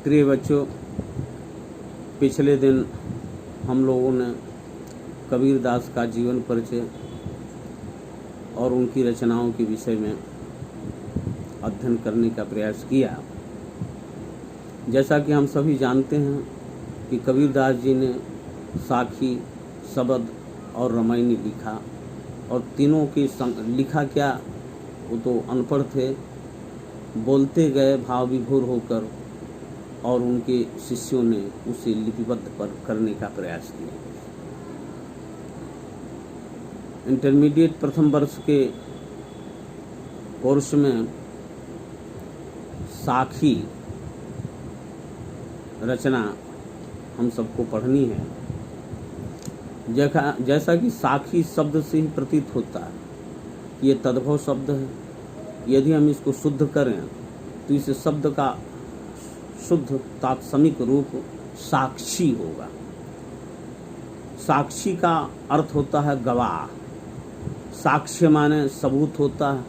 प्रिय बच्चों, पिछले दिन हम लोगों ने कबीरदास का जीवन परिचय और उनकी रचनाओं के विषय में अध्ययन करने का प्रयास किया। जैसा कि हम सभी जानते हैं कि कबीरदास जी ने साखी, शबद और रामायणी लिखा, और तीनों की लिखा क्या, वो तो अनपढ़ थे, बोलते गए भाव विभोर होकर, और उनके शिष्यों ने उसे लिपिबद्ध करने का प्रयास किया। इंटरमीडिएट प्रथम वर्ष के कोर्स में साखी रचना हम सबको पढ़नी है। जैसा कि साखी शब्द से ही प्रतीत होता है कि ये तद्भव शब्द है। यदि हम इसको शुद्ध करें तो इस शब्द का शुद्ध तात्समिक रूप साक्षी होगा। साक्षी का अर्थ होता है गवाह। साक्ष्य माने सबूत होता है,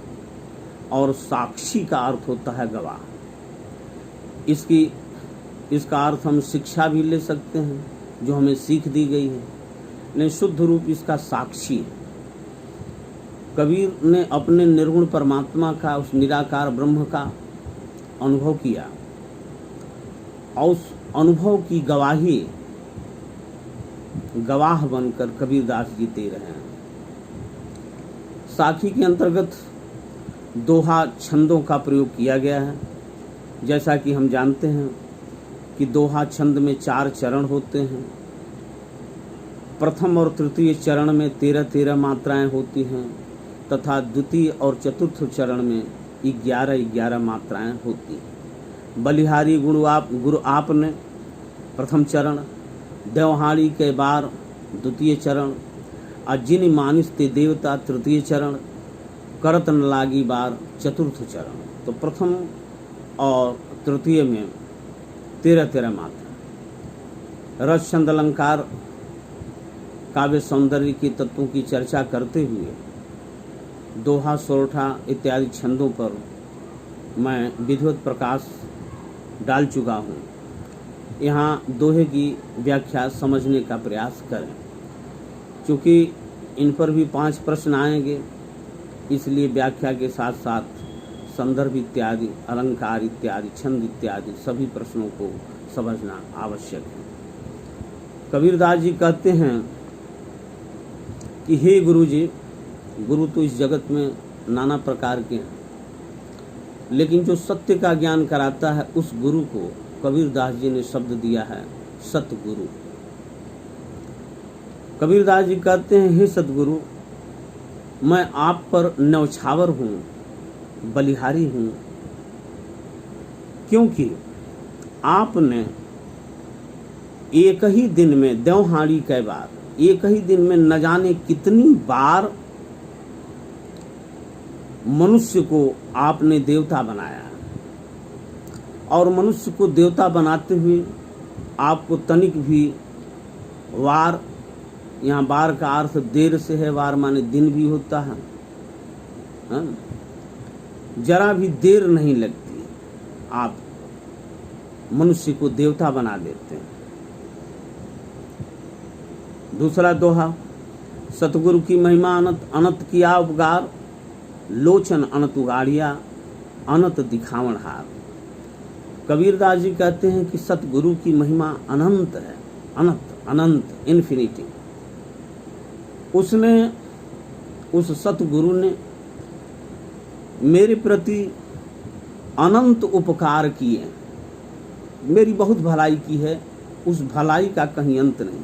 और साक्षी का अर्थ होता है गवाह। इसका अर्थ हम शिक्षा भी ले सकते हैं, जो हमें सीख दी गई है, लेकिन शुद्ध रूप इसका साक्षी है। कबीर ने अपने निर्गुण परमात्मा का, उस निराकार ब्रह्म का अनुभव किया, और उस अनुभव की गवाही गवाह बनकर कबीरदास जी दे रहे हैं। साखी के अंतर्गत दोहा छंदों का प्रयोग किया गया है। जैसा कि हम जानते हैं कि दोहा छंद में 4 चरण होते हैं। प्रथम और तृतीय चरण में 13-13 मात्राएं होती हैं, तथा द्वितीय और चतुर्थ चरण में 11-11 मात्राएं होती हैं। बलिहारी गुरु आपने प्रथम चरण, देवहाड़ी के बार द्वितीय चरण, अजिन मानिस ते देवता तृतीय चरण, करत न लागी बार चतुर्थ चरण। तो प्रथम और तृतीय में 13-13 मात्रा। रस छंद अलंकार काव्य सौंदर्य के तत्वों की चर्चा करते हुए दोहा, सोरठा इत्यादि छंदों पर मैं विधिवत प्रकाश डाल चुका हूँ। यहाँ दोहे की व्याख्या समझने का प्रयास करें। चूँकि इन पर भी 5 प्रश्न आएंगे, इसलिए व्याख्या के साथ साथ संदर्भ इत्यादि, अलंकार इत्यादि, छंद इत्यादि सभी प्रश्नों को समझना आवश्यक है। कबीरदास जी कहते हैं कि हे गुरु जी, गुरु तो इस जगत में नाना प्रकार के हैं, लेकिन जो सत्य का ज्ञान कराता है उस गुरु को कबीरदास जी ने शब्द दिया है सतगुरु। कबीरदास जी कहते हैं, हे सतगुरु, मैं आप पर न्यौछावर हूँ, बलिहारी हूँ, क्योंकि आपने एक ही दिन में, देवहाड़ी के बाद एक ही दिन में न जाने कितनी बार मनुष्य को आपने देवता बनाया, और मनुष्य को देवता बनाते हुए आपको तनिक भी वार, यहाँ बार का अर्थ देर से है, वार माने दिन भी होता है, जरा भी देर नहीं लगती, आप मनुष्य को देवता बना देते हैं। दूसरा दोहा, सतगुरु की महिमा अनंत, अनंत किया उपकार, लोचन अनंत उगाड़िया, अनंत दिखावन हार। कबीरदास जी कहते हैं कि सतगुरु की महिमा अनंत है, अनंत, अनंत, इन्फिनिटी। उसने, उस सतगुरु ने मेरे प्रति अनंत उपकार किए, मेरी बहुत भलाई की है, उस भलाई का कहीं अंत नहीं।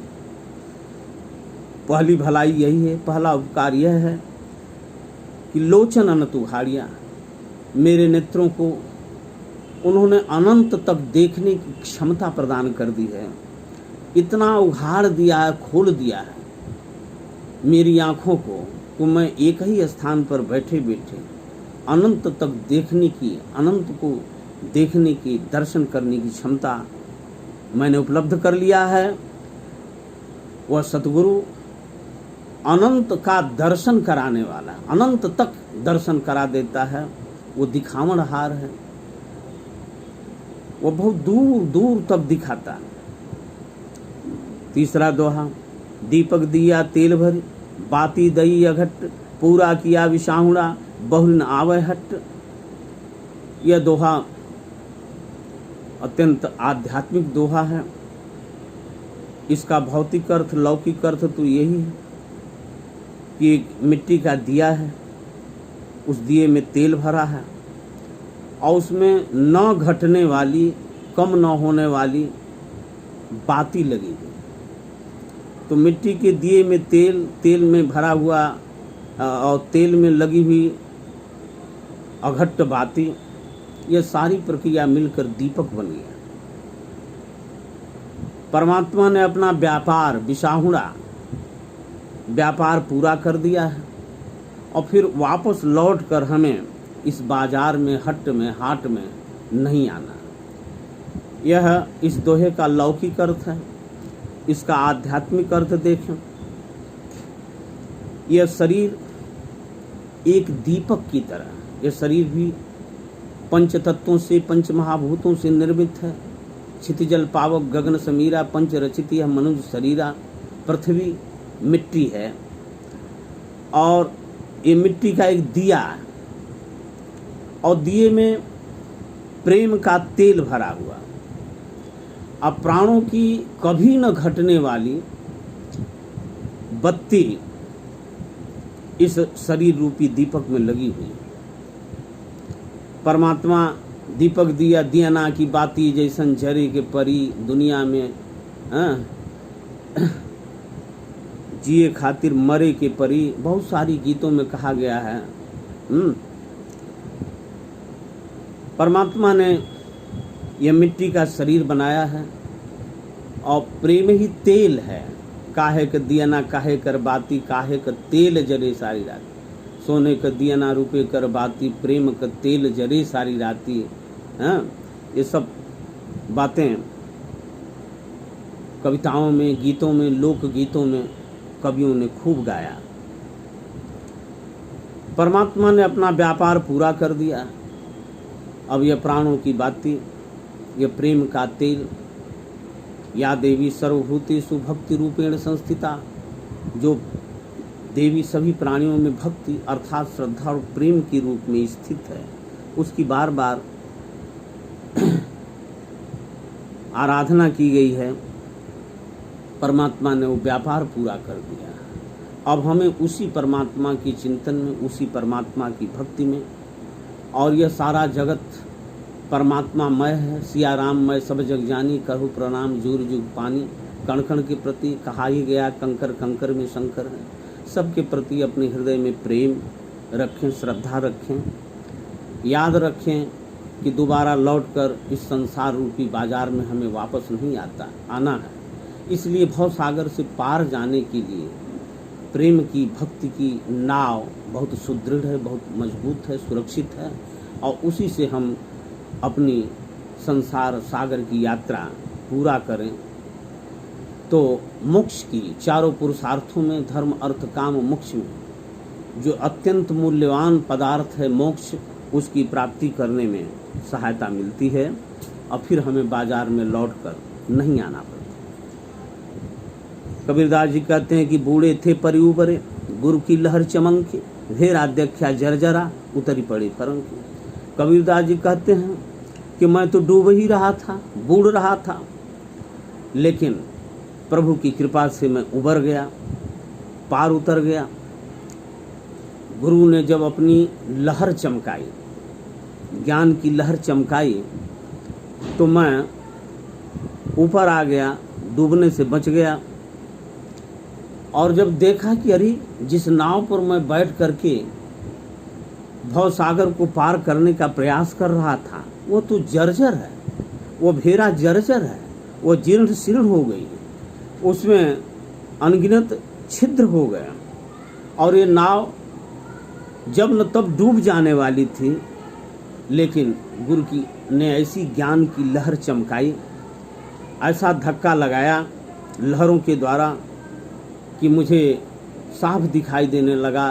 पहली भलाई यही है, पहला उपकार यह है कि लोचन अनंत उघाड़िया, मेरे नेत्रों को उन्होंने अनंत तक देखने की क्षमता प्रदान कर दी है। इतना उघाड़ दिया है, खोल दिया है मेरी आँखों को मैं एक ही स्थान पर बैठे बैठे अनंत तक देखने की, अनंत को देखने की, दर्शन करने की क्षमता मैंने उपलब्ध कर लिया है। वह सतगुरु अनंत का दर्शन कराने वाला, अनंत तक दर्शन करा देता है, वो दिखावनहार है। वो बहुत दूर दूर तक दिखाता। तीसरा दोहा, दीपक दिया तेल भरी, बाती दई अघट, पूरा किया विषाहुड़ा, बहु न आवे हट। यह दोहा अत्यंत आध्यात्मिक दोहा है। इसका भौतिक अर्थ, लौकिक अर्थ तो यही है कि एक मिट्टी का दिया है, उस दिए में तेल भरा है और उसमें न घटने वाली, कम न होने वाली बाती लगी हुई। तो मिट्टी के दिए में तेल, तेल में भरा हुआ और तेल में लगी हुई अघट्ट बाती, यह सारी प्रक्रिया मिलकर दीपक बन गया। परमात्मा ने अपना व्यापार, विषाहुड़ा व्यापार पूरा कर दिया है और फिर वापस लौट कर हमें इस बाजार में, हट में, हाट में नहीं आना। यह इस दोहे का लौकिक अर्थ है। इसका आध्यात्मिक अर्थ देखें, यह शरीर एक दीपक की तरह, यह शरीर भी पंच तत्वों से, पंच महाभूतों से निर्मित है। क्षितिजल पावक गगन समीरा, पंच रचित यह मनुष्य शरीरा। पृथ्वी मिट्टी है और ये मिट्टी का एक दिया है और दिए में प्रेम का तेल भरा हुआ। अब प्राणों की कभी न घटने वाली बत्ती इस शरीर रूपी दीपक में लगी हुई। परमात्मा दीपक दिया, दिया ना की बाती जैसन झरे के परी, दुनिया में जिए खातिर मरे के परी, बहुत सारी गीतों में कहा गया है। परमात्मा ने यह मिट्टी का शरीर बनाया है और प्रेम ही तेल है। काहे कर दिया ना काहे कर बाती, काहे कर तेल जरे सारी रात। सोने का दिया ना रुपये कर बाती, प्रेम का तेल जरे सारी राती। ये सब बातें कविताओं में, गीतों में, लोक गीतों में कवियों ने खूब गाया। परमात्मा ने अपना व्यापार पूरा कर दिया। अब यह प्राणों की बाती, यह प्रेम का तेल, या देवी सर्वभूतेषु भक्ति रूपेण संस्थिता, जो देवी सभी प्राणियों में भक्ति अर्थात श्रद्धा और प्रेम के रूप में स्थित है, उसकी बार बार आराधना की गई है। परमात्मा ने वो व्यापार पूरा कर दिया। अब हमें उसी परमात्मा की चिंतन में, उसी परमात्मा की भक्ति में, और यह सारा जगत परमात्मामय है, सिया राममय सब जग जानी, करहु प्रणाम जुग जुग पानी। कण कण के प्रति कहा ही गया, कंकर कंकर में शंकर है। सबके प्रति अपने हृदय में प्रेम रखें, श्रद्धा रखें, याद रखें कि दोबारा लौटकर इस संसार रूपी बाजार में हमें वापस नहीं आना है। इसलिए भव सागर से पार जाने के लिए प्रेम की, भक्ति की नाव बहुत सुदृढ़ है, बहुत मजबूत है, सुरक्षित है, और उसी से हम अपनी संसार सागर की यात्रा पूरा करें तो मोक्ष की, चारों पुरुषार्थों में, धर्म अर्थ काम मोक्ष में जो अत्यंत मूल्यवान पदार्थ है मोक्ष, उसकी प्राप्ति करने में सहायता मिलती है और फिर हमें बाजार में लौटकर नहीं आना पड़ता। कबीरदास जी कहते हैं कि बूढ़े थे परि उबरे, गुरु की लहर चमंके, धेरा देखा जर्जरा, उतरी पड़ी फरंकी। कबीरदास जी कहते हैं कि मैं तो डूब ही रहा था, बूढ़ रहा था, लेकिन प्रभु की कृपा से मैं उबर गया, पार उतर गया। गुरु ने जब अपनी लहर चमकाई, ज्ञान की लहर चमकाई, तो मैं ऊपर आ गया, डूबने से बच गया। और जब देखा कि अरे जिस नाव पर मैं बैठ करके भव सागर को पार करने का प्रयास कर रहा था, वो तो जर्जर है, वो भेरा जर्जर है, वो जीर्ण शीर्ण हो गई, उसमें अनगिनत छिद्र हो गया, और ये नाव जब न तब डूब जाने वाली थी। लेकिन गुरु की ने ऐसी ज्ञान की लहर चमकाई, ऐसा धक्का लगाया लहरों के द्वारा कि मुझे साफ दिखाई देने लगा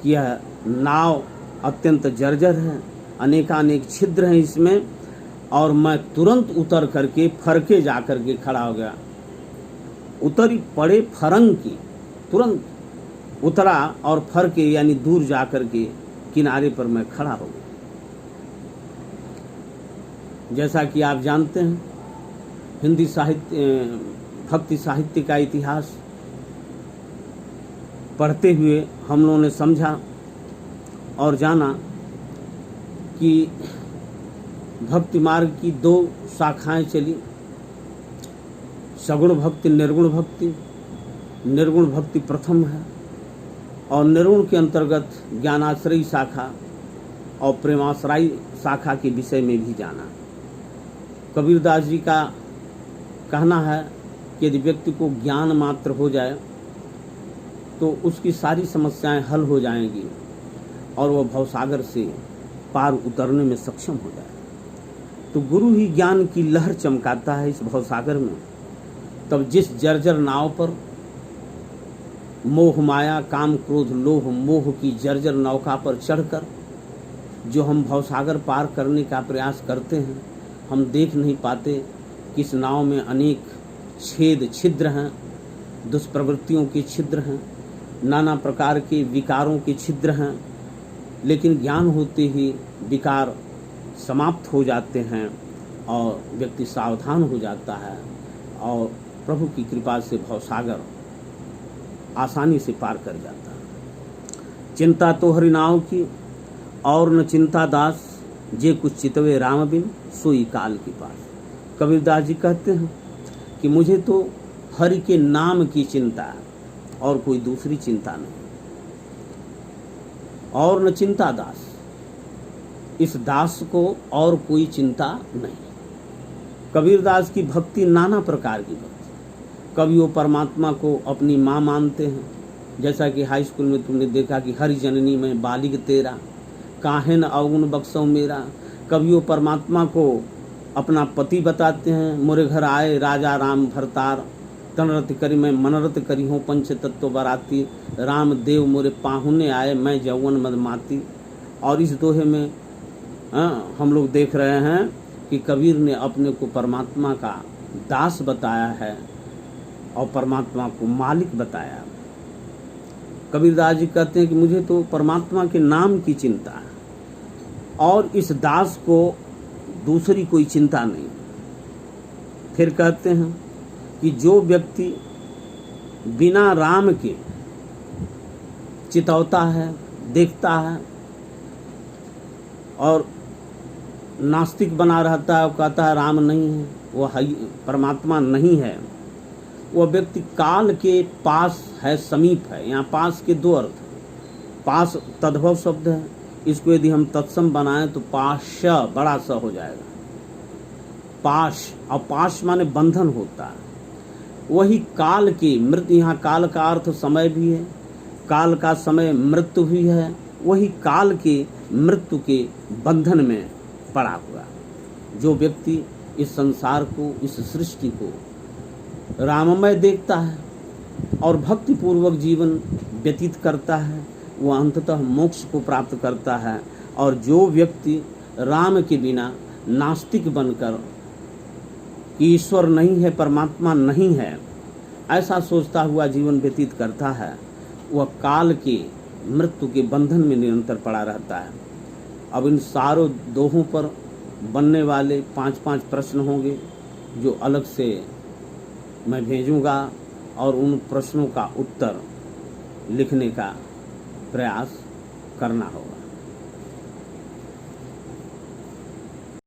कि यह नाव अत्यंत जर्जर है, अनेकानेक छिद्र हैं इसमें, और मैं तुरंत उतर करके फरके जा करके खड़ा हो गया। उतरी पड़े फरंग की, तुरंत उतरा और फरके यानी दूर जा करके किनारे पर मैं खड़ा हो गया। जैसा कि आप जानते हैं, हिंदी साहित्य, भक्ति साहित्य का इतिहास पढ़ते हुए हम लोगों ने समझा और जाना कि भक्ति मार्ग की 2 शाखाएं चली, सगुण भक्ति, निर्गुण भक्ति। निर्गुण भक्ति प्रथम है और निर्गुण के अंतर्गत ज्ञानाश्रयी शाखा और प्रेमाश्रयी शाखा के विषय में भी जाना। कबीरदास जी का कहना है कि यदि व्यक्ति को ज्ञान मात्र हो जाए तो उसकी सारी समस्याएं हल हो जाएंगी और वह भवसागर से पार उतरने में सक्षम हो जाए। तो गुरु ही ज्ञान की लहर चमकाता है इस भवसागर में। तब जिस जर्जर नाव पर मोह माया काम क्रोध लोभ मोह की जर्जर नौका पर चढ़कर जो हम भवसागर पार करने का प्रयास करते हैं, हम देख नहीं पाते कि इस नाव में अनेक छेद छिद्र हैं, दुष्प्रवृत्तियों के छिद्र हैं, नाना प्रकार के विकारों के छिद्र हैं। लेकिन ज्ञान होते ही विकार समाप्त हो जाते हैं और व्यक्ति सावधान हो जाता है और प्रभु की कृपा से भवसागर आसानी से पार कर जाता है। चिंता तो हरि नाव की और न चिंता दास, जे कुछ चितवे राम बिन सोई काल के पास। कबीरदास जी कहते हैं कि मुझे तो हरि के नाम की चिंता है और कोई दूसरी चिंता नहीं। और न चिंता दास, इस दास को और कोई चिंता नहीं। कबीरदास की भक्ति नाना प्रकार की भक्ति। कभी वो परमात्मा को अपनी माँ मानते हैं, जैसा कि हाई स्कूल में तुमने देखा कि हरि जननी में बालिग तेरा, काहे न अवगुण बख्शो मेरा। कभी वो परमात्मा को अपना पति बताते हैं, मोरे घर आए राजा राम भरतार, तनरत करी मैं मनरत करी हूँ पंच तत्व बराती, राम देव मोरे पाहुने आए मैं यौवन मदमाती। और इस दोहे में हम लोग देख रहे हैं कि कबीर ने अपने को परमात्मा का दास बताया है और परमात्मा को मालिक बताया। कबीरदास जी कहते हैं कि मुझे तो परमात्मा के नाम की चिंता है और इस दास को दूसरी कोई चिंता नहीं। फिर कहते हैं कि जो व्यक्ति बिना राम के चितौता है, देखता है और नास्तिक बना रहता है, वो कहता है राम नहीं है, वो परमात्मा नहीं है, वह व्यक्ति काल के पास है, समीप है। यहाँ पास के 2 अर्थ। पास तद्भव शब्द है, इसको यदि हम तत्सम बनाएं तो पाश बड़ा सा हो जाएगा। पाश, और पाश माने बंधन होता है। वही काल की मृत्यु, यहाँ काल का अर्थ समय भी है, काल का समय मृत्यु भी है। वही काल के मृत्यु के बंधन में पड़ा हुआ जो व्यक्ति इस संसार को, इस सृष्टि को राममय देखता है और भक्ति पूर्वक जीवन व्यतीत करता है, वह अंततः मोक्ष को प्राप्त करता है। और जो व्यक्ति राम के बिना नास्तिक बनकर कि ईश्वर नहीं है, परमात्मा नहीं है, ऐसा सोचता हुआ जीवन व्यतीत करता है, वह काल के मृत्यु के बंधन में निरंतर पड़ा रहता है। अब इन सारों दोहों पर बनने वाले 5-5 प्रश्न होंगे जो अलग से मैं भेजूंगा और उन प्रश्नों का उत्तर लिखने का प्रयास करना होगा।